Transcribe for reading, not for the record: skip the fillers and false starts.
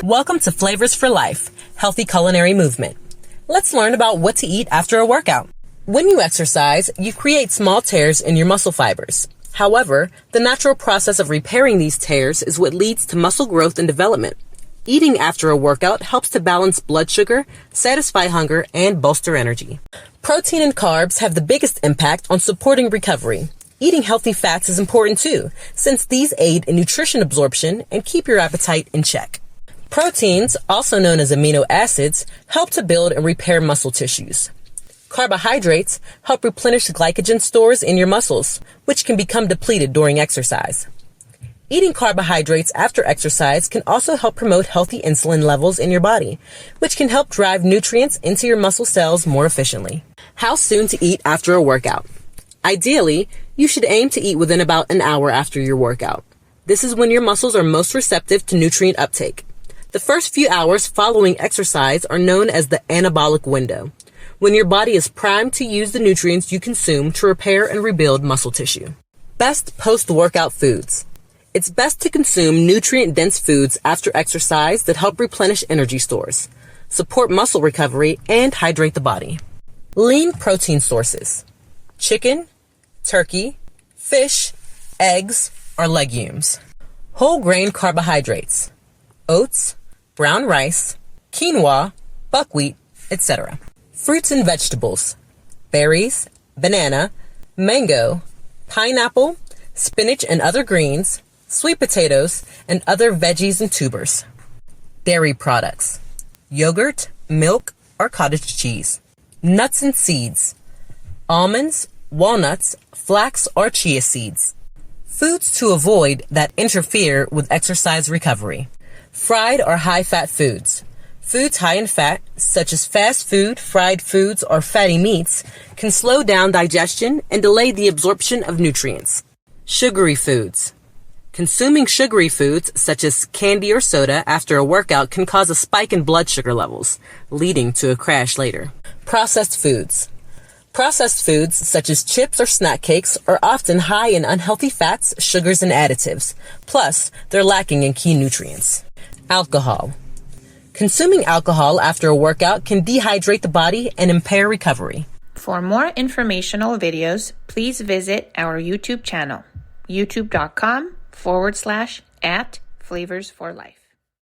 Welcome to Flavors for Life, Healthy Culinary Movement. Let's learn about what to eat after a workout. When you exercise, you create small tears in your muscle fibers. However, the natural process of repairing these tears is what leads to muscle growth and development. Eating after a workout helps to balance blood sugar, satisfy hunger, and bolster energy. Protein and carbs have the biggest impact on supporting recovery. Eating healthy fats is important too, since these aid in nutrition absorption and keep your appetite in check. Proteins, also known as amino acids, help to build and repair muscle tissues. Carbohydrates help replenish glycogen stores in your muscles, which can become depleted during exercise. Eating carbohydrates after exercise can also help promote healthy insulin levels in your body, which can help drive nutrients into your muscle cells more efficiently. How soon to eat after a workout? Ideally, you should aim to eat within about an hour after your workout. This is when your muscles are most receptive to nutrient uptake. The first few hours following exercise are known as the anabolic window, when your body is primed to use the nutrients you consume to repair and rebuild muscle tissue. Best post-workout foods. It's best to consume nutrient-dense foods after exercise that help replenish energy stores, support muscle recovery, and hydrate the body. Lean protein sources. Chicken, turkey, fish, eggs, or legumes. Whole grain carbohydrates. Oats, brown rice, quinoa, buckwheat, etc. Fruits and vegetables. Berries, banana, mango, pineapple, spinach and other greens, sweet potatoes, and other veggies and tubers. Dairy products. Yogurt, milk, or cottage cheese. Nuts and seeds. Almonds, walnuts, flax, or chia seeds. Foods to avoid that interfere with exercise recovery. Fried or high-fat foods. Foods high in fat, such as fast food, fried foods, or fatty meats, can slow down digestion and delay the absorption of nutrients. Sugary foods. Consuming sugary foods, such as candy or soda, after a workout can cause a spike in blood sugar levels, leading to a crash later. Processed foods. Processed foods, such as chips or snack cakes, are often high in unhealthy fats, sugars, and additives. Plus, they're lacking in key nutrients. Alcohol. Consuming alcohol after a workout can dehydrate the body and impair recovery. For more informational videos, please visit our YouTube channel, youtube.com/@Flavors for Life.